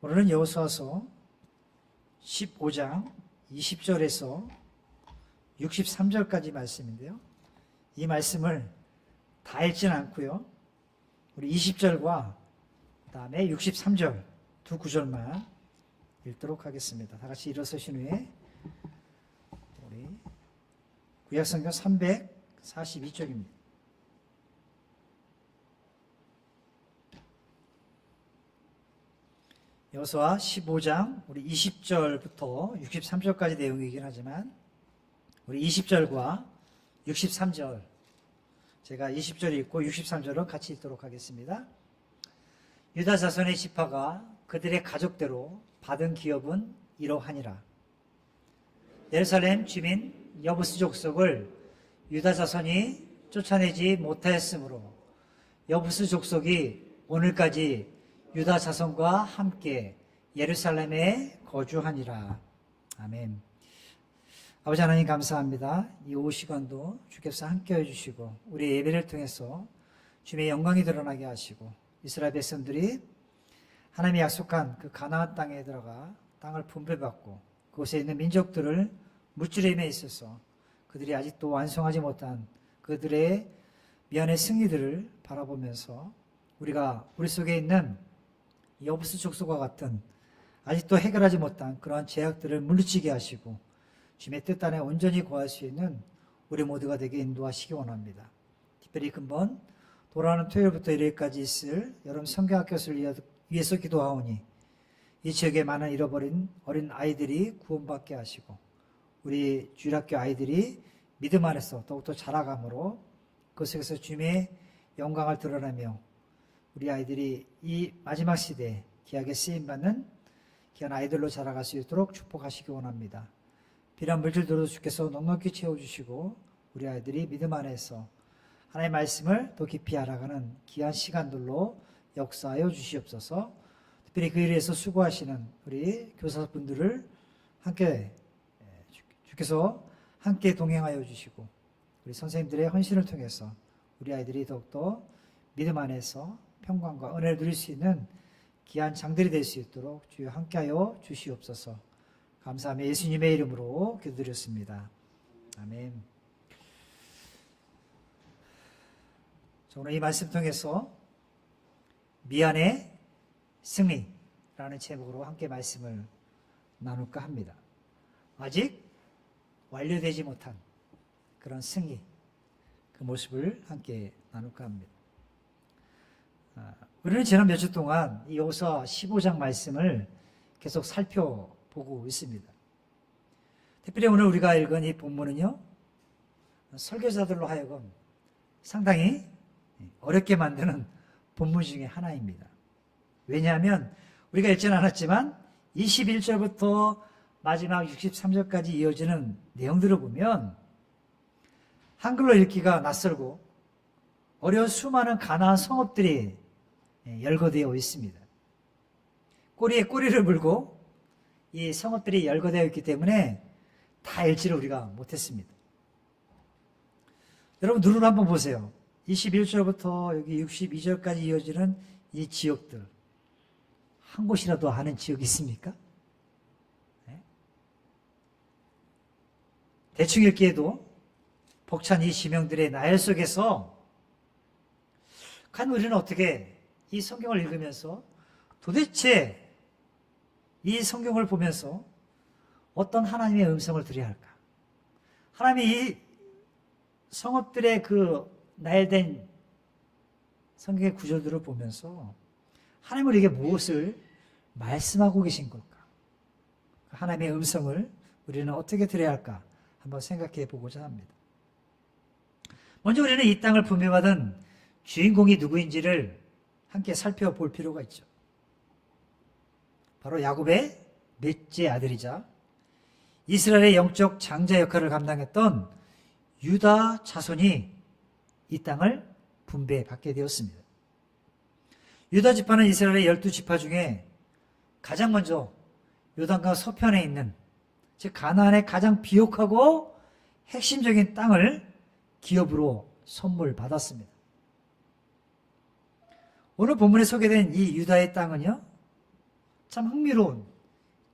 오늘은 여호수아서 15장 20절에서 63절까지 말씀인데요. 이 말씀을 다 읽지는 않고요. 우리 20절과 그다음에 63절 두 구절만 읽도록 하겠습니다. 다 같이 일어서신 후에 우리 구약성경 342쪽입니다. 여호수아 15장 우리 20절부터 63절까지 내용이긴 하지만 우리 20절과 63절 제가 20절 읽고 63절을 같이 읽도록 하겠습니다. 유다 자손의 지파가 그들의 가족대로 받은 기업은 이러하니라. 예루살렘 주민 여부스 족속을 유다 자손이 쫓아내지 못하였으므로 여부스 족속이 오늘까지 유다 자손과 함께 예루살렘에 거주하니라. 아멘. 아버지 하나님 감사합니다. 이 오후 시간도 주께서 함께 해주시고 우리 예배를 통해서 주님의 영광이 드러나게 하시고 이스라엘 백성들이 하나님이 약속한 그 가나안 땅에 들어가 땅을 분배받고 그곳에 있는 민족들을 무찌름에 있어서 그들이 아직도 완성하지 못한 그들의 미안의 승리들을 바라보면서 우리가 우리 속에 있는 여부스 족속과 같은 아직도 해결하지 못한 그러한 제약들을 물리치게 하시고 주님의 뜻 안에 온전히 거할 수 있는 우리 모두가 되게 인도하시기 원합니다. 특별히 근본 돌아오는 토요일부터 일요일까지 있을 여름 성경학교 수를 위해서 기도하오니 이 지역에 많은 잃어버린 어린 아이들이 구원받게 하시고 우리 주일학교 아이들이 믿음 안에서 더욱더 자라감으로 그 속에서 주님의 영광을 드러내며 우리 아이들이 이 마지막 시대에 귀하게 쓰임받는 귀한 아이들로 자라갈 수 있도록 축복하시기 원합니다. 필요한 물질들도 주께서 넉넉히 채워주시고 우리 아이들이 믿음 안에서 하나님의 말씀을 더 깊이 알아가는 귀한 시간들로 역사하여 주시옵소서. 특별히 그 일에 서 수고하시는 우리 교사분들을 함께 주께서 함께 동행하여 주시고 우리 선생님들의 헌신을 통해서 우리 아이들이 더욱더 믿음 안에서 평강과 은혜를 누릴 수 있는 귀한 장들이 될 수 있도록 주여 함께하여 주시옵소서. 감사하며 예수님의 이름으로 기도드렸습니다. 아멘. 오늘 이 말씀 통해서 미안의 승리라는 제목으로 함께 말씀을 나눌까 합니다. 아직 완료되지 못한 그런 승리, 그 모습을 함께 나눌까 합니다. 우리는 지난 몇 주 동안 이 여호수아 15장 말씀을 계속 살펴보고 있습니다. 특별히 오늘 우리가 읽은 이 본문은요, 설교자들로 하여금 상당히 어렵게 만드는 본문 중에 하나입니다. 왜냐하면 우리가 읽지는 않았지만 21절부터 마지막 63절까지 이어지는 내용들을 보면 한글로 읽기가 낯설고 어려운 수많은 가나안 성읍들이 열거되어 있습니다. 꼬리에 꼬리를 물고 이 성읍들이 열거되어 있기 때문에 다 읽지를 우리가 못했습니다. 여러분 눈으로 한번 보세요. 21절부터 여기 62절까지 이어지는 이 지역들 한 곳이라도 아는 지역이 있습니까? 네? 대충 읽기에도 벅찬 이 지명들의 나열 속에서 간 우리는 어떻게 이 성경을 읽으면서 도대체 이 성경을 보면서 어떤 하나님의 음성을 들어야 할까? 하나님이 이 성읍들의 그 나열된 성경의 구절들을 보면서 하나님은 우리에게 무엇을 말씀하고 계신 걸까? 하나님의 음성을 우리는 어떻게 들어야 할까? 한번 생각해 보고자 합니다. 먼저 우리는 이 땅을 분배받은 주인공이 누구인지를 함께 살펴볼 필요가 있죠. 바로 야곱의 넷째 아들이자 이스라엘의 영적 장자 역할을 감당했던 유다 자손이 이 땅을 분배받게 되었습니다. 유다 지파는 이스라엘의 12지파 중에 가장 먼저 요단강 서편에 있는 즉 가나안의 가장 비옥하고 핵심적인 땅을 기업으로 선물 받았습니다. 오늘 본문에 소개된 이 유다의 땅은요, 참 흥미로운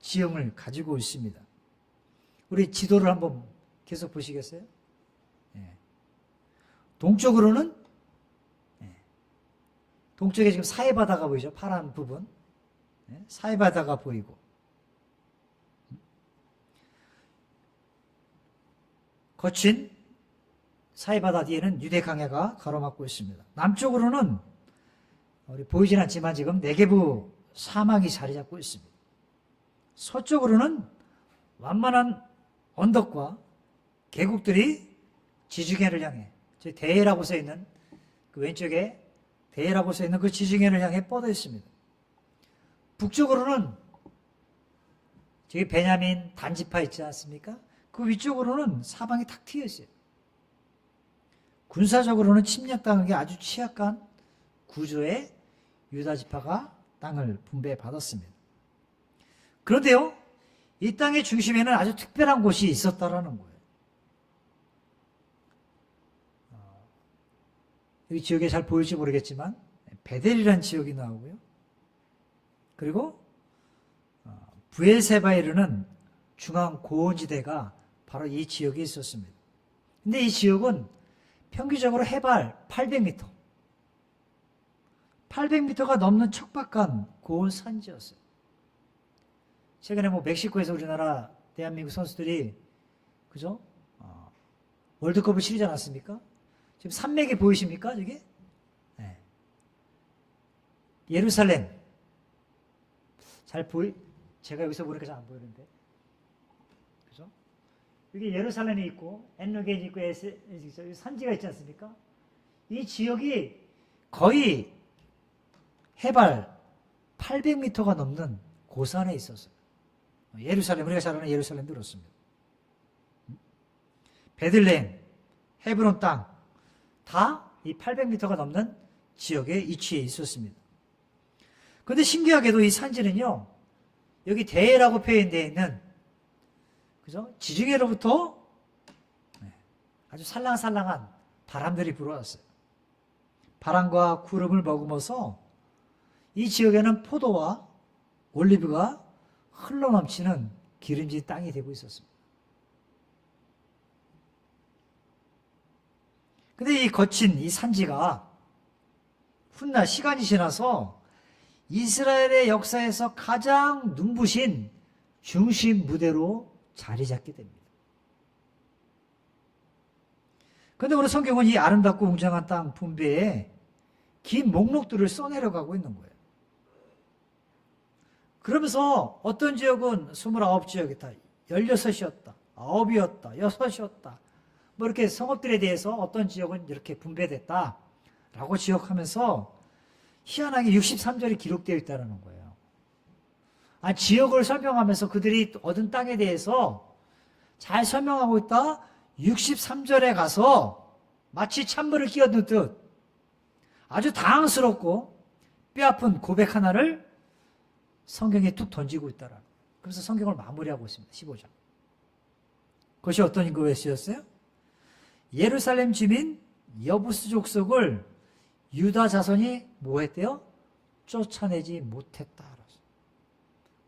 지형을 가지고 있습니다. 우리 지도를 한번 계속 보시겠어요? 동쪽으로는 동쪽에 지금 사해바다가 보이죠? 파란 부분. 사해바다가 보이고, 거친 사해바다 뒤에는 유대 강야가 가로막고 있습니다. 남쪽으로는 우리 보이진 않지만 지금 네게부 사막이 자리 잡고 있습니다. 서쪽으로는 완만한 언덕과 계곡들이 지중해를 향해, 대해라고 써있는 그 왼쪽에 대해라고 써있는 그 지중해를 향해 뻗어 있습니다. 북쪽으로는 저기 베냐민 단지파 있지 않습니까? 그 위쪽으로는 사방이 탁 트여 있어요. 군사적으로는 침략당하기 아주 취약한 구조의 유다 지파가 땅을 분배받았습니다. 그런데요, 이 땅의 중심에는 아주 특별한 곳이 있었다라는 거예요. 여기 지역에 잘 보일지 모르겠지만 베델이라는 지역이 나오고요. 그리고 브엘세바에 이르는 중앙 고원지대가 바로 이 지역에 있었습니다. 근데 이 지역은 평균적으로 해발 800m, 800m가 넘는 척박한 고원 산지였어요. 최근에 멕시코에서 우리나라 대한민국 선수들이 그죠? 월드컵을 치르지 않았습니까? 지금 산맥이 보이십니까? 저게? 네. 예루살렘. 제가 여기서 보니까 잘 안 보이는데. 그죠? 여기 예루살렘이 있고, 엔르게이 있고, 산지가 있지 않습니까? 이 지역이 거의 해발 800m가 넘는 고산에 있었어요. 예루살렘, 우리가 잘 아는 예루살렘도 그렇습니다. 베들레헴, 헤브론 땅, 다 이 800m가 넘는 지역에 위치해 있었습니다. 그런데 신기하게도 이 산지는요, 여기 대해라고 표현되어 있는, 그죠? 지중해로부터 아주 살랑살랑한 바람들이 불어왔어요. 바람과 구름을 머금어서 이 지역에는 포도와 올리브가 흘러넘치는 기름진 땅이 되고 있었습니다. 근데 이 거친 이 산지가 훗날 시간이 지나서 이스라엘의 역사에서 가장 눈부신 중심 무대로 자리 잡게 됩니다. 그런데 오늘 성경은 이 아름답고 웅장한 땅 분배에 긴 목록들을 써내려가고 있는 거예요. 그러면서 어떤 지역은 29지역이다, 16이었다, 9이었다, 6이었다, 뭐 이렇게 성읍들에 대해서 어떤 지역은 이렇게 분배됐다라고 지역하면서 희한하게 63절이 기록되어 있다는 거예요. 지역을 설명하면서 그들이 얻은 땅에 대해서 잘 설명하고 있다. 63절에 가서 마치 찬물을 끼얹듯 아주 당황스럽고 뼈아픈 고백 하나를 성경에 툭 던지고 있다라는 거예요. 그래서 성경을 마무리하고 있습니다. 15장. 그것이 어떤 것이었어요? 예루살렘 주민 여부스 족속을 유다 자손이 뭐 했대요? 쫓아내지 못했다.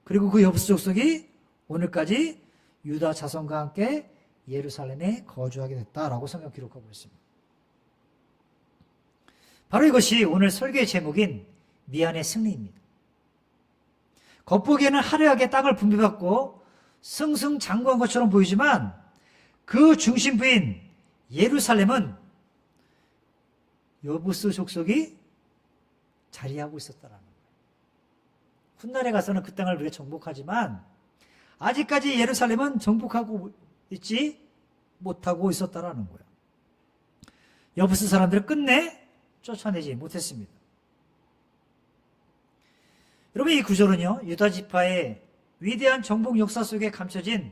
그리고 그 여부스 족속이 오늘까지 유다 자손과 함께 예루살렘에 거주하게 됐다라고 성경 기록하고 있습니다. 바로 이것이 오늘 설교의 제목인 미안의 승리입니다. 겉보기에는 화려하게 땅을 분배받고 승승장구한 것처럼 보이지만 그 중심부인 예루살렘은 여부스 족속이 자리하고 있었다라는 거예요. 훗날에 가서는 그 땅을 우리가 정복하지만 아직까지 예루살렘은 정복하고 있지 못하고 있었다라는 거예요. 여부스 사람들을 끝내 쫓아내지 못했습니다. 여러분, 이 구절은요, 유다 지파의 위대한 정복 역사 속에 감춰진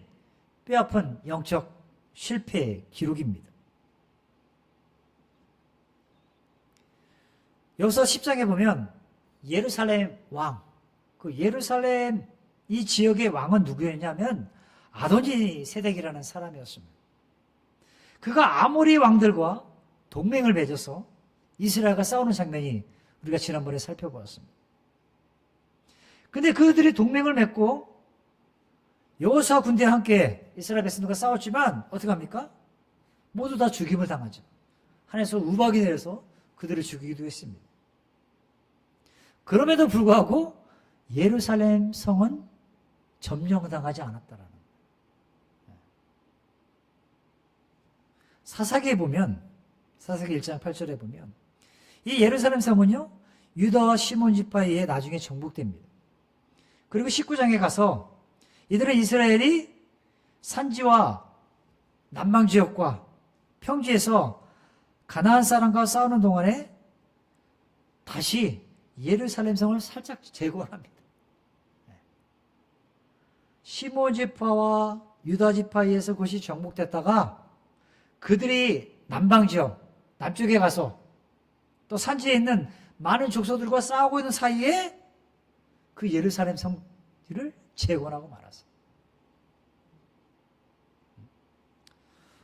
뼈아픈 영적 실패의 기록입니다. 여기서 10장에 보면 예루살렘 왕, 그 예루살렘 이 지역의 왕은 누구였냐면 아도니 세덱이라는 사람이었습니다. 그가 아모리 왕들과 동맹을 맺어서 이스라엘과 싸우는 장면이 우리가 지난번에 살펴보았습니다. 근데 그들이 동맹을 맺고 여호수아 군대와 함께 이스라엘 백성들과 싸웠지만 어떻게 합니까? 모두 다 죽임을 당하죠. 하나님께서 우박이 내려서 그들을 죽이기도 했습니다. 그럼에도 불구하고 예루살렘 성은 점령당하지 않았다라는 거예요. 사사기에 보면, 사사기 1장 8절에 보면 이 예루살렘 성은요 유다와 시몬 지파에 의해 나중에 정복됩니다. 그리고 19장에 가서 이들은 이스라엘이 산지와 남방지역과 평지에서 가나안 사람과 싸우는 동안에 다시 예루살렘 성을 살짝 재건합니다. 시몬 지파와 유다 지파에 의해서 그것이 정복됐다가 그들이 남방지역, 남쪽에 가서 또 산지에 있는 많은 족속들과 싸우고 있는 사이에 그 예루살렘 성지를 재건하고 말았어요.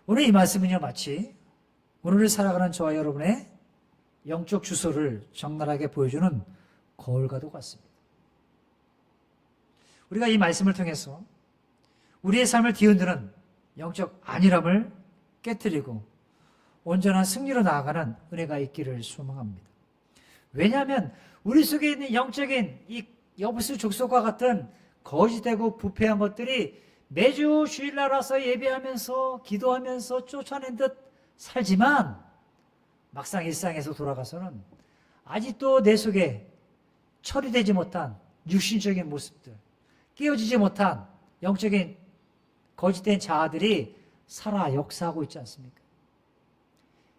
오늘 이 말씀은요 마치 오늘을 살아가는 저와 여러분의 영적 주소를 적나라하게 보여주는 거울과도 같습니다. 우리가 이 말씀을 통해서 우리의 삶을 뒤흔드는 영적 안일함을 깨뜨리고 온전한 승리로 나아가는 은혜가 있기를 소망합니다. 왜냐하면 우리 속에 있는 영적인 이 여부수 족속과 같은 거짓되고 부패한 것들이 매주 주일날 와서 예배하면서 기도하면서 쫓아낸 듯 살지만 막상 일상에서 돌아가서는 아직도 내 속에 처리되지 못한 육신적인 모습들, 깨어지지 못한 영적인 거짓된 자아들이 살아 역사하고 있지 않습니까?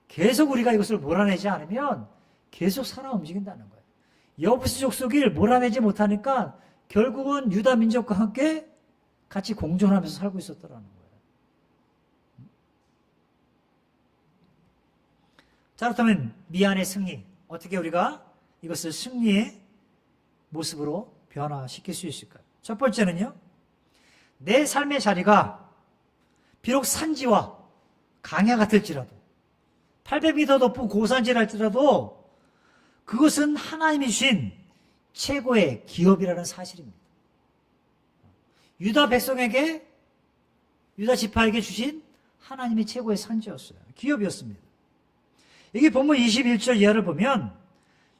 계속 우리가 이것을 몰아내지 않으면 계속 살아 움직인다는 거예요. 여부수 족속을 몰아내지 못하니까 결국은 유다 민족과 함께 같이 공존하면서 살고 있었더라는 거예요. 자, 그렇다면 미안의 승리, 어떻게 우리가 이것을 승리의 모습으로 변화시킬 수 있을까요? 첫 번째는요, 내 삶의 자리가 비록 산지와 강야 같을지라도 800m 높은 고산지랄지라도 그것은 하나님이 주신 최고의 기업이라는 사실입니다. 유다 백성에게, 유다 지파에게 주신 하나님의 최고의 산지였어요. 기업이었습니다. 이게 본문 21절 이하를 보면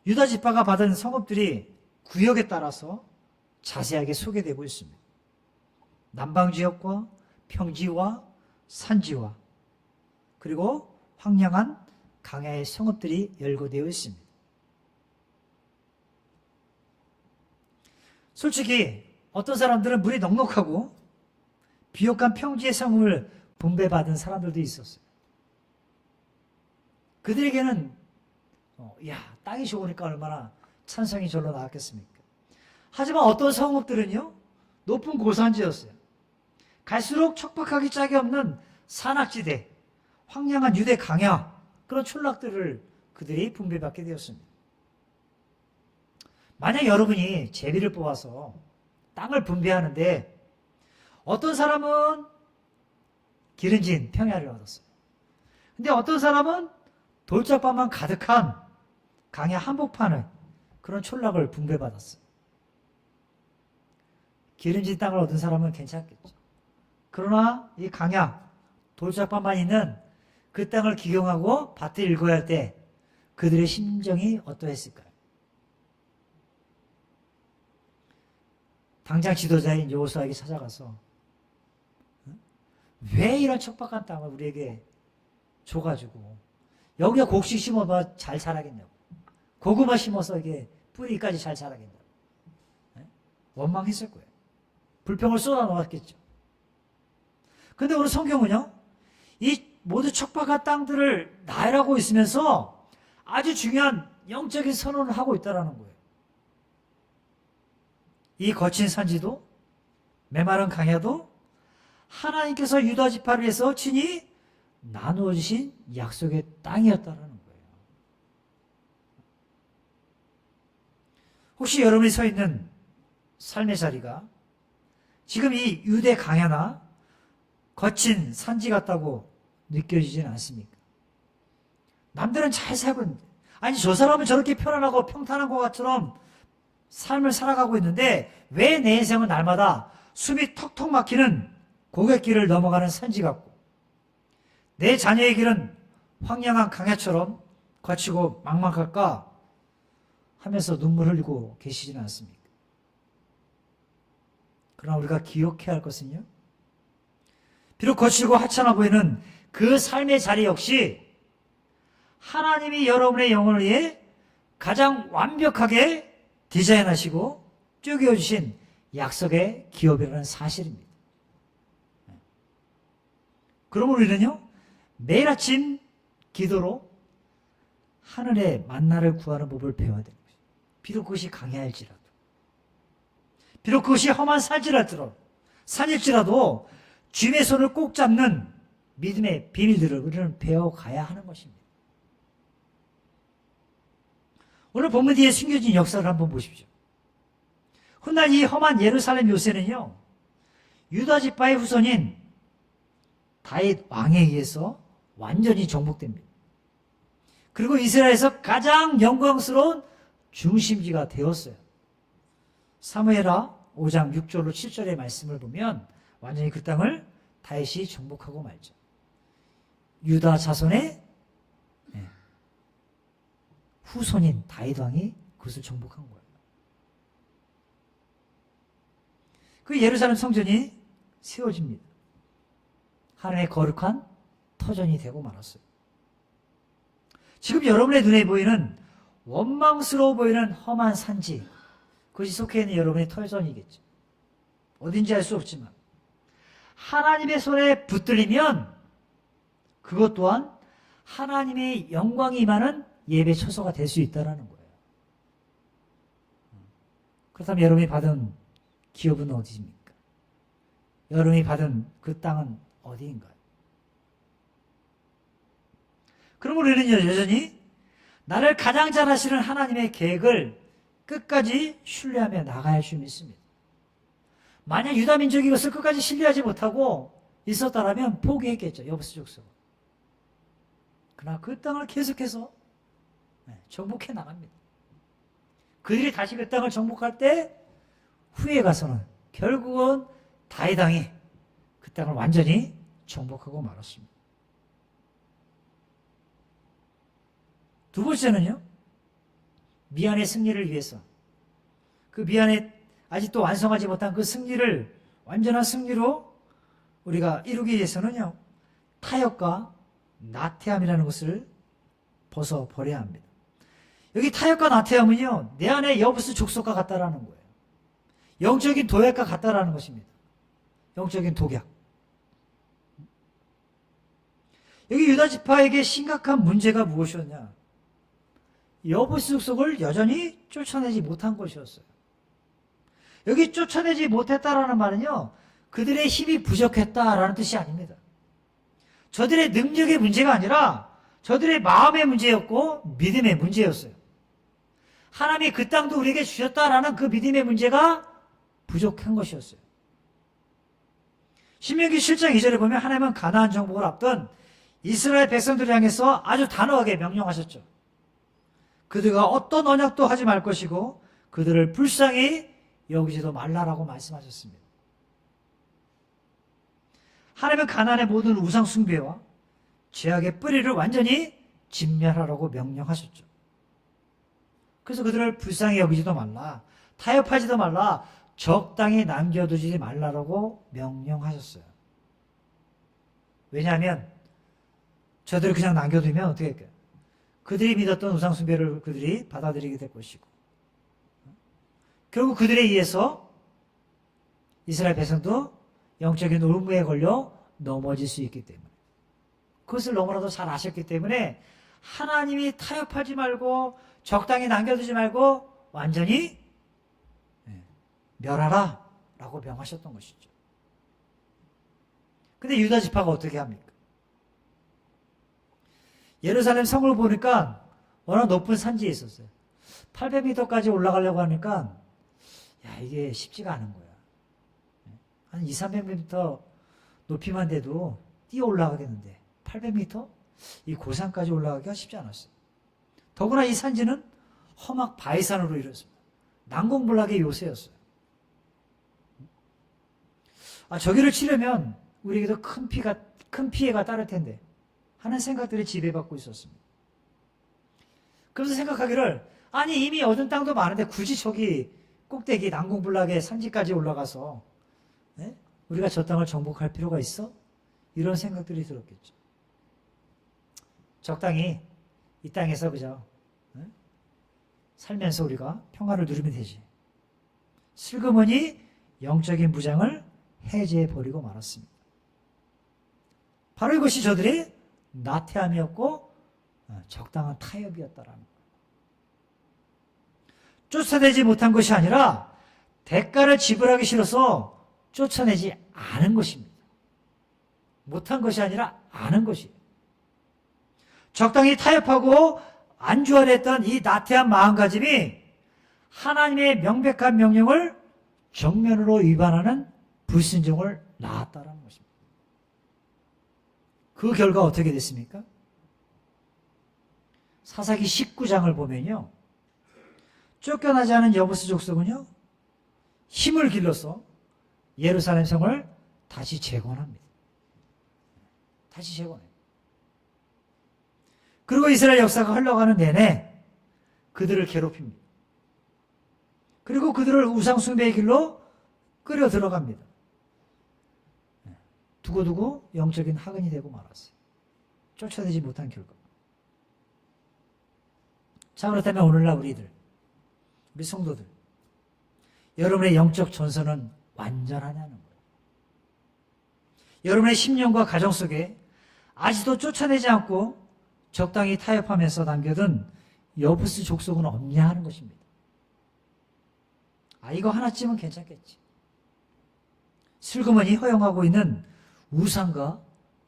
유다 지파가 받은 성읍들이 구역에 따라서 자세하게 소개되고 있습니다. 남방지역과 평지와 산지와 그리고 황량한 강야의 성읍들이 열거되어 있습니다. 솔직히 어떤 사람들은 물이 넉넉하고 비옥한 평지의 성을 분배받은 사람들도 있었어요. 그들에게는 땅이 좋으니까 얼마나 찬성이 절로 나왔겠습니까? 하지만 어떤 성읍들은요 높은 고산지였어요. 갈수록 척박하기 짝이 없는 산악지대, 황량한 유대 강야, 그런 촌락들을 그들이 분배받게 되었습니다. 만약 여러분이 제비를 뽑아서 땅을 분배하는데 어떤 사람은 기름진 평야를 얻었어요. 근데 어떤 사람은 돌짝밭만 가득한 강야 한복판을 그런 촌락을 분배받았어요. 기름진 땅을 얻은 사람은 괜찮겠죠. 그러나 이 강야 돌짝밭만 있는 그 땅을 기경하고 밭을 일궈야 할 때 그들의 심정이 어떠했을까요? 당장 지도자인 여호수아에게 찾아가서 왜 이런 척박한 땅을 우리에게 줘가지고 여기가 곡식 심어봐 잘 자라겠냐고, 고구마 심어서 이게 뿌리까지 잘 자라겠냐고 원망했을 거예요. 불평을 쏟아 놓았겠죠. 근데 오늘 성경은요 이 모두 척박한 땅들을 나열하고 있으면서 아주 중요한 영적인 선언을 하고 있다는 거예요. 이 거친 산지도 메마른 강야도 하나님께서 유다 지파를 위해서 친히 나누어 주신 약속의 땅이었다는 거예요. 혹시 여러분이 서 있는 삶의 자리가 지금 이 유대 강야나 거친 산지 같다고 느껴지지는 않습니까? 남들은 잘 살고 있는데, 아니 저 사람은 저렇게 편안하고 평탄한 것 것처럼 삶을 살아가고 있는데 왜 내 인생은 날마다 숨이 턱턱 막히는 고갯길을 넘어가는 산지 같고 내 자녀의 길은 황량한 강야처럼 거치고 막막할까 하면서 눈물 흘리고 계시지는 않습니까? 그러나 우리가 기억해야 할 것은요, 비록 거칠고 하찮아 보이는 그 삶의 자리 역시 하나님이 여러분의 영혼을 위해 가장 완벽하게 디자인하시고 쪼개어주신 약속의 기업이라는 사실입니다. 그러므로 우리는요, 매일 아침 기도로 하늘의 만나를 구하는 법을 배워야 됩니다. 비록 그것이 강야일지라도, 비록 그것이 험한 산일지라도 주님의 손을 꼭 잡는 믿음의 비밀들을 우리는 배워가야 하는 것입니다. 오늘 본문 뒤에 숨겨진 역사를 한번 보십시오. 훗날 이 험한 예루살렘 요새는요, 유다 지파의 후손인 다윗 왕에 의해서 완전히 정복됩니다. 그리고 이스라엘에서 가장 영광스러운 중심지가 되었어요. 사무엘하 5장 6절로 7절의 말씀을 보면 완전히 그 땅을 다윗이 정복하고 말죠. 유다 자손의 후손인 다윗 왕이 그것을 정복한 거예요. 그 예루살렘 성전이 세워집니다. 하나님의 거룩한 터전이 되고 말았어요. 지금 여러분의 눈에 보이는 원망스러워 보이는 험한 산지, 그것이 속해 있는 여러분의 터전이겠죠. 어딘지 알 수 없지만 하나님의 손에 붙들리면 그것 또한 하나님의 영광이 임하는 예배 처소가 될 수 있다는 거예요. 그렇다면 여러분이 받은 기업은 어디입니까? 여러분이 받은 그 땅은 어디인가요? 그럼 우리는 여전히 나를 가장 잘 아시는 하나님의 계획을 끝까지 신뢰하며 나가야 할 수 믿습니다. 만약 유다 민족이 이것을 끝까지 신뢰하지 못하고 있었다면 포기했겠죠. 여부수 족속. 그러나 그 땅을 계속해서 정복해 나갑니다. 그들이 다시 그 땅을 정복할 때 후에 가서는 결국은 다윗 왕이 그 땅을 완전히 정복하고 말았습니다. 두 번째는요, 미안의 승리를 위해서 그 미안의 아직도 완성하지 못한 그 승리를 완전한 승리로 우리가 이루기 위해서는요, 타협과 나태함이라는 것을 벗어버려야 합니다. 여기 타협과 나태함은요, 내 안에 여부수 족속과 같다라는 거예요. 영적인 도약과 같다라는 것입니다. 영적인 독약. 여기 유다 지파에게 심각한 문제가 무엇이었냐? 여부수 족속을 여전히 쫓아내지 못한 것이었어요. 여기 쫓아내지 못했다라는 말은요, 그들의 힘이 부족했다라는 뜻이 아닙니다. 저들의 능력의 문제가 아니라 저들의 마음의 문제였고 믿음의 문제였어요. 하나님이 그 땅도 우리에게 주셨다라는 그 믿음의 문제가 부족한 것이었어요. 신명기 7장 2절에 보면 하나님은 가나안 정복을 앞둔 이스라엘 백성들을 향해서 아주 단호하게 명령하셨죠. 그들과 어떤 언약도 하지 말 것이고 그들을 불쌍히 여기지도 말라라고 말씀하셨습니다. 하나님은 가나안의 모든 우상 숭배와 죄악의 뿌리를 완전히 진멸하라고 명령하셨죠. 그래서 그들을 불쌍히 여기지도 말라, 타협하지도 말라, 적당히 남겨두지 말라라고 명령하셨어요. 왜냐하면 저들을 그냥 남겨두면 어떻게 할까요? 그들이 믿었던 우상 숭배를 그들이 받아들이게 될 것이고 결국 그들에 의해서 이스라엘 백성도 영적인 올무에 걸려 넘어질 수 있기 때문에 그것을 너무나도 잘 아셨기 때문에 하나님이 타협하지 말고 적당히 남겨두지 말고 완전히 멸하라 라고 명하셨던 것이죠. 근데 유다 지파가 어떻게 합니까? 예루살렘 성을 보니까 워낙 높은 산지에 있었어요. 800m까지 올라가려고 하니까 이게 쉽지가 않은 거야. 한 200~300m 높이만 돼도 뛰어 올라가겠는데 800m? 이 고산까지 올라가기가 쉽지 않았어요. 더구나 이 산지는 험악 바위산으로 이루어졌습니다. 난공불락의 요새였어요. 저기를 치려면 우리에게도 큰 피해가 따를 텐데 하는 생각들이 지배받고 있었습니다. 그래서 생각하기를 아니 이미 얻은 땅도 많은데 굳이 저기 꼭대기 난공불락의 산지까지 올라가서 우리가 저 땅을 정복할 필요가 있어? 이런 생각들이 들었겠죠. 적당히 이 땅에서 그저 살면서 우리가 평화를 누리면 되지. 슬그머니 영적인 무장을 해제해버리고 말았습니다. 바로 이것이 저들의 나태함이었고 적당한 타협이었다라는 거예요. 쫓아내지 못한 것이 아니라 대가를 지불하기 싫어서 쫓아내지 않은 것입니다. 못한 것이 아니라 아는 것이에요. 적당히 타협하고 안주하랬던 이 나태한 마음가짐이 하나님의 명백한 명령을 정면으로 위반하는 불순종을 낳았다는 것입니다. 그 결과 어떻게 됐습니까? 사사기 19장을 보면요. 쫓겨나지 않은 여부스 족속은요. 힘을 길러서 예루살렘 성을 다시 재건합니다. 다시 재건해요. 그리고 이스라엘 역사가 흘러가는 내내 그들을 괴롭힙니다. 그리고 그들을 우상숭배의 길로 끌어 들어갑니다. 두고두고 영적인 학은이 되고 말았어요. 쫓아내지 못한 결과. 자, 그렇다면 오늘날 우리 성도들, 여러분의 영적 전선은 완전하냐는 거예요. 여러분의 심령과 가정 속에 아직도 쫓아내지 않고 적당히 타협하면서 남겨둔 여부스 족속은 없냐 하는 것입니다. 이거 하나쯤은 괜찮겠지. 슬그머니 허용하고 있는 우상과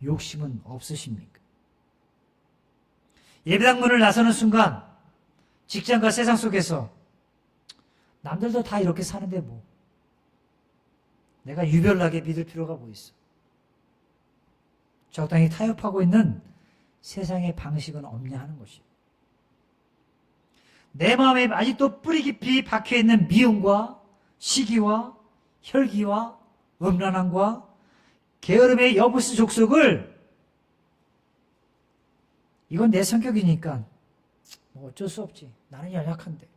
욕심은 없으십니까? 예배당 문을 나서는 순간 직장과 세상 속에서 남들도 다 이렇게 사는데 뭐 내가 유별나게 믿을 필요가 뭐 있어. 적당히 타협하고 있는 세상의 방식은 없냐 하는 것이에요. 내 마음에 아직도 뿌리 깊이 박혀있는 미움과 시기와 혈기와 음란함과 게으름의 여부스 족속을 이건 내 성격이니까 뭐 어쩔 수 없지. 나는 연약한데.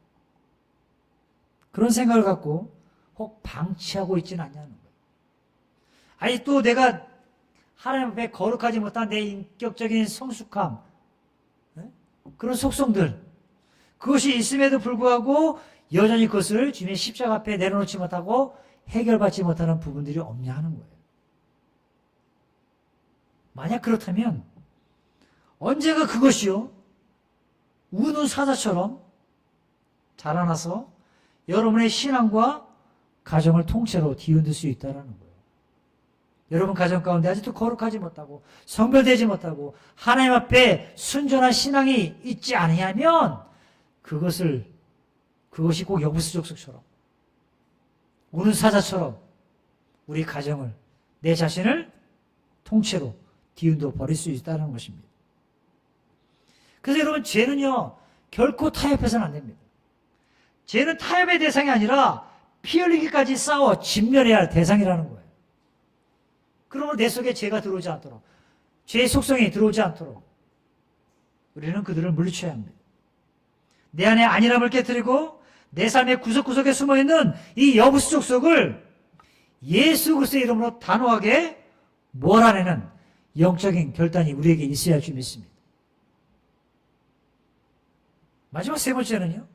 그런 생각을 갖고 혹 방치하고 있지는 않냐는 거예요. 아니 또 내가 하나님 앞에 거룩하지 못한 내 인격적인 성숙함, 그런 속성들, 그것이 있음에도 불구하고 여전히 그것을 주님의 십자가 앞에 내려놓지 못하고 해결받지 못하는 부분들이 없냐 하는 거예요. 만약 그렇다면 언제가 그것이요 우는 사자처럼 자라나서 여러분의 신앙과 가정을 통째로 뒤흔들 수 있다는 거예요. 여러분 가정 가운데 아직도 거룩하지 못하고 성별되지 못하고 하나님 앞에 순전한 신앙이 있지 않으면 그것이 꼭 여부스 족속처럼 우는 사자처럼 우리 가정을 내 자신을 통째로 뒤흔들어 버릴 수 있다는 것입니다. 그래서 여러분 죄는요 결코 타협해서는 안 됩니다. 죄는 타협의 대상이 아니라 피 흘리기까지 싸워 진멸해야 할 대상이라는 거예요. 그러면 내 속에 죄가 들어오지 않도록 죄의 속성이 들어오지 않도록 우리는 그들을 물리쳐야 합니다. 내 안에 안일함을 깨뜨리고 내 삶의 구석구석에 숨어있는 이 여부스 족속을 예수 그리스도의 이름으로 단호하게 몰아내는 영적인 결단이 우리에게 있어야 할 줄 믿습니다. 마지막 세 번째는요.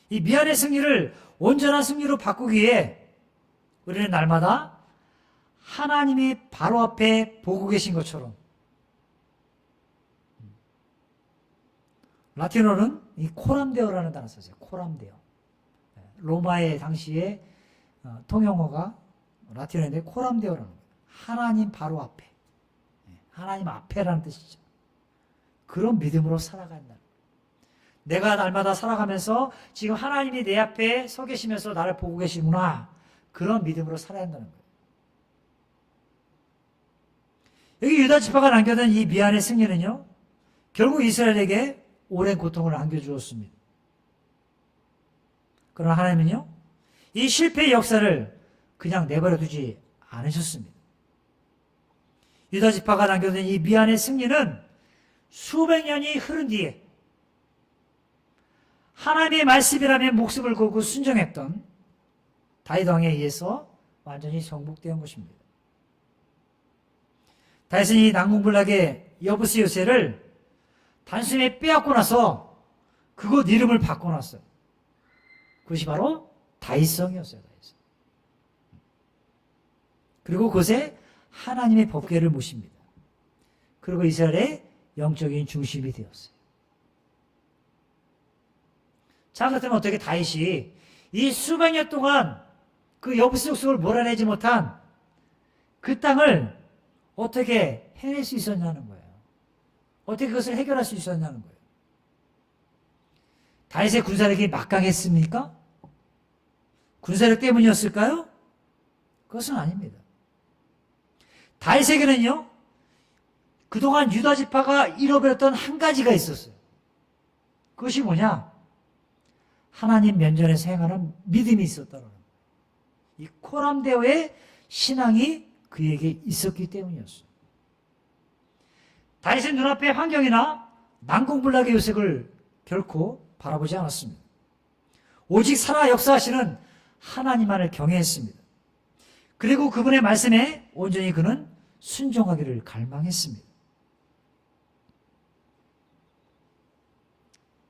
이 미안의 승리를 온전한 승리로 바꾸기 위해 우리는 날마다 하나님이 바로 앞에 보고 계신 것처럼 라틴어는 이 코람데오라는 단어 썼어요. 코람데오. 로마의 당시에 통용어가 라틴어인데 코람데오라는 거예요. 하나님 바로 앞에. 하나님 앞에라는 뜻이죠. 그런 믿음으로 살아간다. 내가 날마다 살아가면서 지금 하나님이 내 앞에 서 계시면서 나를 보고 계시구나. 그런 믿음으로 살아야 한다는 거예요. 여기 유다 지파가 남겨둔 이 미안의 승리는요. 결국 이스라엘에게 오랜 고통을 안겨주었습니다. 그러나 하나님은요, 이 실패의 역사를 그냥 내버려 두지 않으셨습니다. 유다 지파가 남겨둔 이 미안의 승리는 수백 년이 흐른 뒤에 하나님의 말씀이라면 목숨을 걸고 순종했던 다윗 왕에 의해서 완전히 정복된 것입니다. 다윗은 이 난공불락의 여부스 요새를 단숨에 빼앗고 나서 그곳 이름을 바꿔놨어요. 그것이 바로 다윗성이었어요. 다윗성. 그리고 그곳에 하나님의 법궤를 모십니다. 그리고 이스라엘의 영적인 중심이 되었어요. 자, 그렇다면 어떻게 다윗이 이 수백 년 동안 그 여부스 족속을 몰아내지 못한 그 땅을 어떻게 해낼 수 있었냐는 거예요. 어떻게 그것을 해결할 수 있었냐는 거예요. 다윗의 군사력이 막강했습니까? 군사력 때문이었을까요? 그것은 아닙니다. 다윗에게는요, 그동안 유다 지파가 잃어버렸던 한 가지가 있었어요. 그것이 뭐냐? 하나님 면전에서 행하는 믿음이 있었다는 거예요. 이 코람데오의 신앙이 그에게 있었기 때문이었어요. 다윗은 눈앞의 환경이나 난공불락의 요색을 결코 바라보지 않았습니다. 오직 살아 역사하시는 하나님만을 경외했습니다. 그리고 그분의 말씀에 온전히 그는 순종하기를 갈망했습니다.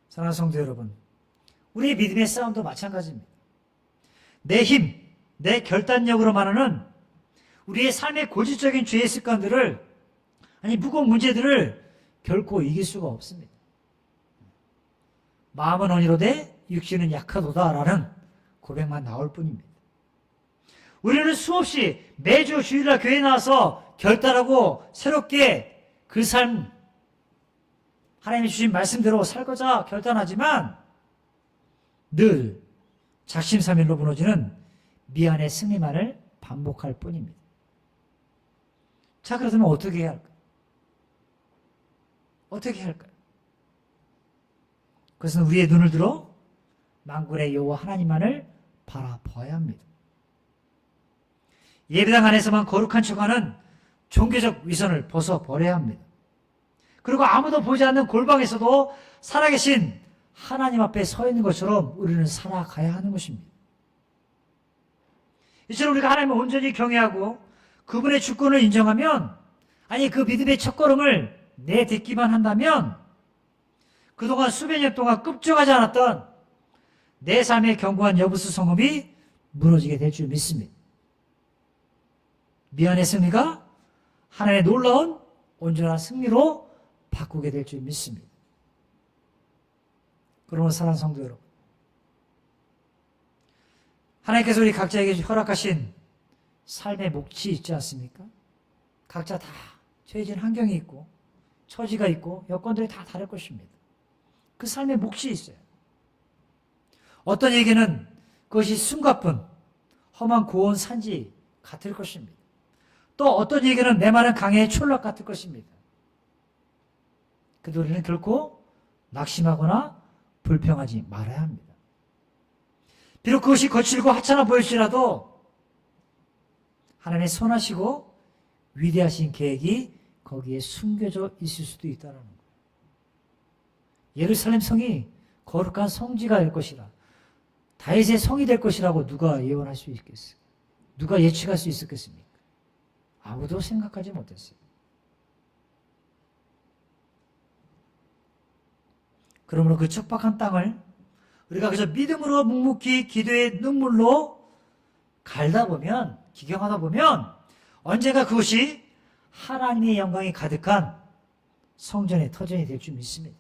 사랑하는 성도 여러분, 우리의 믿음의 싸움도 마찬가지입니다. 내 힘, 내 결단력으로만은 우리의 삶의 고질적인 죄의 습관들을, 아니 무거운 문제들을 결코 이길 수가 없습니다. 마음은 언이로되 육신은 약하도다라는 고백만 나올 뿐입니다. 우리는 수없이 매주 주일날 교회에 나와서 결단하고 새롭게 그 삶, 하나님이 주신 말씀대로 살고자 결단하지만 늘 작심삼일로 무너지는 미안의 승리만을 반복할 뿐입니다. 자, 그렇다면 어떻게 해야 할까요? 어떻게 해야 할까요? 그것은 우리의 눈을 들어 만군의 여호와 하나님만을 바라봐야 합니다. 예배당 안에서만 거룩한 척하는 종교적 위선을 벗어버려야 합니다. 그리고 아무도 보지 않는 골방에서도 살아계신 하나님 앞에 서 있는 것처럼 우리는 살아가야 하는 것입니다. 이처럼 우리가 하나님을 온전히 경외하고 그분의 주권을 인정하면, 아니 그 믿음의 첫걸음을 내딛기만 한다면 그동안 수백 년 동안 끔찍하지 않았던 내 삶의 견고한 여부수 성음이 무너지게 될 줄 믿습니다. 미안의 승리가 하나님의 놀라운 온전한 승리로 바꾸게 될 줄 믿습니다. 그러면 사랑하는 성도 여러분, 하나님께서 우리 각자에게 허락하신 삶의 몫이 있지 않습니까? 각자 다 처해진 환경이 있고 처지가 있고 여건들이 다 다를 것입니다. 그 삶의 몫이 있어요. 어떤 이에게는 그것이 숨가쁜 험한 고온 산지 같을 것입니다. 또 어떤 이에게는 메마른 강의 촌락 같을 것입니다. 그래도 우리는 결코 낙심하거나 불평하지 말아야 합니다. 비록 그것이 거칠고 하찮아 보일지라도 하나님의 선하시고 위대하신 계획이 거기에 숨겨져 있을 수도 있다는 거예요. 예루살렘 성이 거룩한 성지가 될 것이라, 다윗의 성이 될 것이라고 누가 예언할 수 있겠어요? 누가 예측할 수 있었겠습니까? 아무도 생각하지 못했어요. 그러므로 그 척박한 땅을 우리가 그저 믿음으로 묵묵히 기도의 눈물로 갈다 보면, 기경하다 보면 언젠가 그것이 하나님의 영광이 가득한 성전의 터전이 될 줄 믿습니다.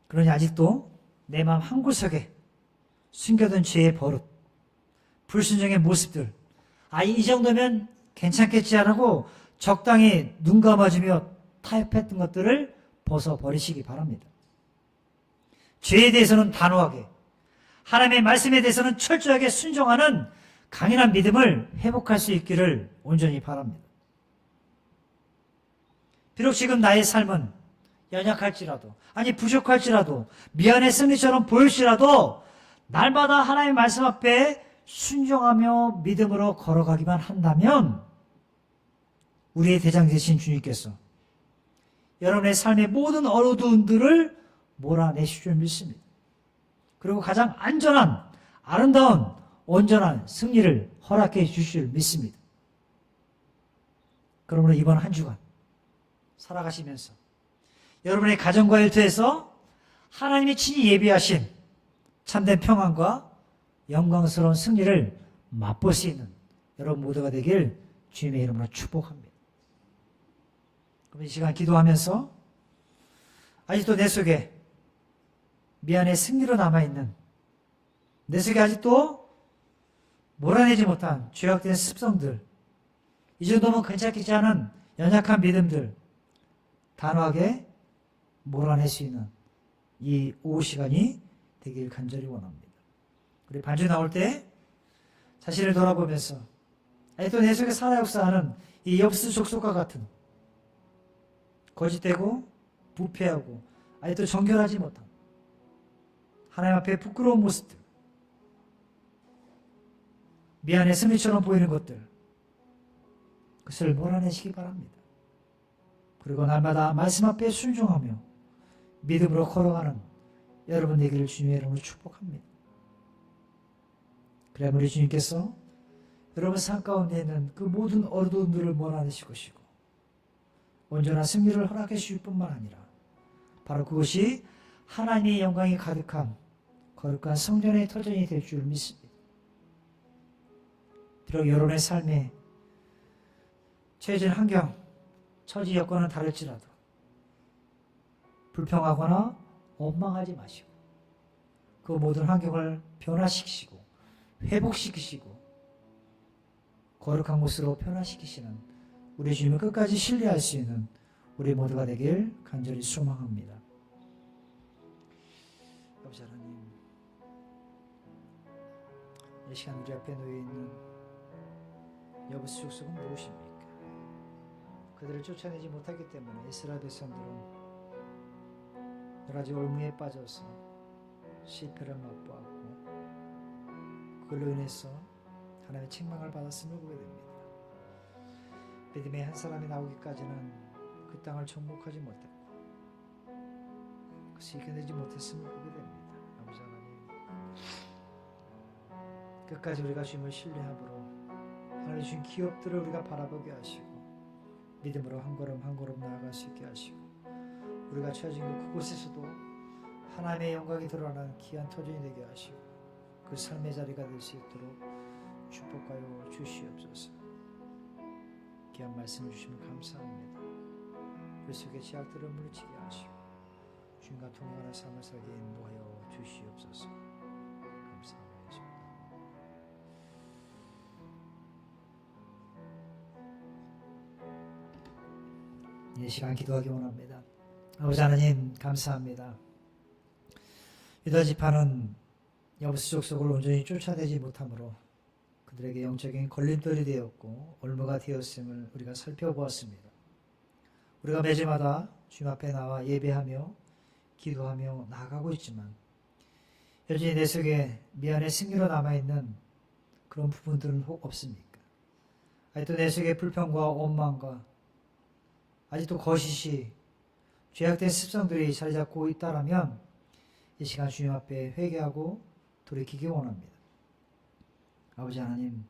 그러니 아직도 내 마음 한구석에 숨겨둔 죄의 버릇, 불순종의 모습들, 이 정도면 괜찮겠지 하고 적당히 눈 감아주며 타협했던 것들을 벗어버리시기 바랍니다. 죄에 대해서는 단호하게, 하나님의 말씀에 대해서는 철저하게 순종하는 강인한 믿음을 회복할 수 있기를 온전히 바랍니다. 비록 지금 나의 삶은 연약할지라도, 아니 부족할지라도, 미안의 승리처럼 보일지라도 날마다 하나님의 말씀 앞에 순종하며 믿음으로 걸어가기만 한다면 우리의 대장 되신 주님께서 여러분의 삶의 모든 어두움들을 몰아내실 줄 믿습니다. 그리고 가장 안전한, 아름다운, 온전한 승리를 허락해 주실 줄 믿습니다. 그러므로 이번 한 주간 살아가시면서 여러분의 가정과 일터에서 하나님이 친히 예비하신 참된 평안과 영광스러운 승리를 맛볼 수 있는 여러분 모두가 되길 주님의 이름으로 축복합니다. 그럼 이 시간 기도하면서 아직도 내 속에 미안의 승리로 남아있는, 내 속에 아직도 몰아내지 못한 죄악된 습성들, 이 정도면 괜찮겠지 않은 연약한 믿음들 단호하게 몰아낼 수 있는 이 오후 시간이 되길 간절히 원합니다. 우리 반주 나올 때 자신을 돌아보면서 아직도 내 속에 살아 역사하는 이 엽스 족속과 같은 거짓되고 부패하고 아직도 정결하지 못한 하나님 앞에 부끄러운 모습들, 미안의 승리처럼 보이는 것들, 그것을 몰아내시기 바랍니다. 그리고 날마다 말씀 앞에 순종하며 믿음으로 걸어가는 여러분 되기를 주님의 이름으로 축복합니다. 그래야 우리 주님께서 여러분 삶 가운데 있는 그 모든 어두움들을 몰아내실 것이고 온전한 승리를 허락해 주실 뿐만 아니라 바로 그것이 하나님의 영광이 가득한 거룩한 성전의 터전이 될 줄 믿습니다. 비록 여러분의 삶에 처해진 환경, 처지 여건은 다를지라도 불평하거나 원망하지 마시고 그 모든 환경을 변화시키시고 회복시키시고 거룩한 곳으로 변화시키시는 우리 주님을 끝까지 신뢰할 수 있는 우리 모두가 되길 간절히 소망합니다. 아버지 하나님, 이 시간 우리 앞에 놓여있는 여부스 족속은 무엇입니까? 그들을 쫓아내지 못하기 때문에 이스라엘 백성들은 여러 가지 올무에 빠져서 실패를 맛보았고 그걸로 인해서 하나님의 책망을 받았음을 보게 됩니다. 믿음의 한 사람이 나오기까지는 그 땅을 정복하지 못했고 그것을 이겨내지 못했음을 보게 됩니다. 아버지 하나님, 끝까지 우리가 주님을 신뢰함으로 하나님 주신 기업들을 우리가 바라보게 하시고 믿음으로 한 걸음 한 걸음 나아갈 수 있게 하시고 우리가 처해진 그곳에서도 하나님의 영광이 드러나는 귀한 터전이 되게 하시고 그 삶의 자리가 될 수 있도록 축복하여 주시옵소서. 귀한 말씀을 주시면 감사합니다. 우리 속의 죄악들을 물리치게 하시고 주님과 통행하는 삶을 살게 인도하여 주시옵소서. 감사합니다. 이 시간 기도하기 원합니다. 아버지 하나님 감사합니다. 유다 지파는 여부스 족속을 온전히 쫓아내지 못함으로 그들에게 영적인 걸림돌이 되었고 올무가 되었음을 우리가 살펴보았습니다. 우리가 매주마다 주님 앞에 나와 예배하며 기도하며 나아가고 있지만 여전히 내 속에 미안의 승리로 남아있는 그런 부분들은 혹 없습니까? 아직도 내 속에 불평과 원망과 아직도 거짓이 죄악된 습성들이 자리 잡고 있다라면 이 시간 주님 앞에 회개하고 돌이키기 원합니다. 아버지 하나님,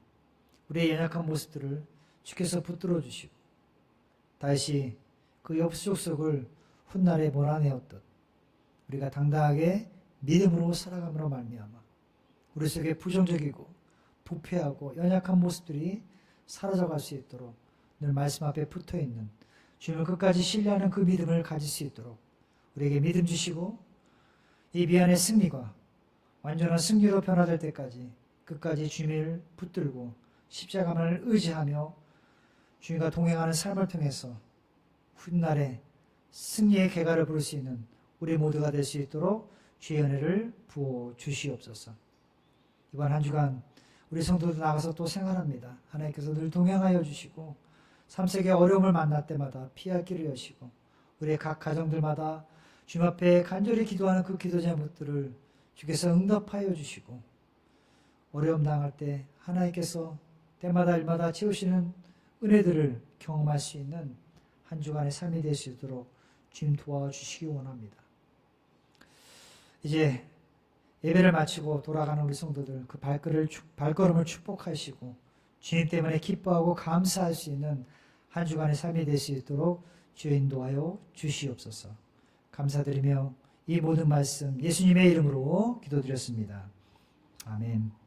우리의 연약한 모습들을 주께서 붙들어 주시고 다시 그 엽스 족속을 훗날에 몰아내었듯 우리가 당당하게 믿음으로 살아감으로 말미암아 우리 속에 부정적이고 부패하고 연약한 모습들이 사라져갈 수 있도록 늘 말씀 앞에 붙어있는 주님을 끝까지 신뢰하는 그 믿음을 가질 수 있도록 우리에게 믿음 주시고 이 미안의 승리가 완전한 승리로 변화될 때까지 끝까지 주님을 붙들고 십자가만을 의지하며 주님과 동행하는 삶을 통해서 훗날에 승리의 개가를 부를 수 있는 우리 모두가 될 수 있도록 주의 은혜를 부어 주시옵소서. 이번 한 주간 우리 성도들 나가서 또 생활합니다. 하나님께서 늘 동행하여 주시고 3세기의 어려움을 만날 때마다 피할 길을 여시고 우리의 각 가정들마다 주님 앞에 간절히 기도하는 그 기도 제목들을 주께서 응답하여 주시고 어려움 당할 때 하나님께서 때마다 일마다 채우시는 은혜들을 경험할 수 있는 한 주간의 삶이 될 수 있도록 주님 도와주시기 원합니다. 이제 예배를 마치고 돌아가는 우리 성도들 그 발걸음을 축복하시고 주님 때문에 기뻐하고 감사할 수 있는 한 주간의 삶이 될 수 있도록 주여 인도하여 주시옵소서. 감사드리며 이 모든 말씀 예수님의 이름으로 기도드렸습니다. 아멘.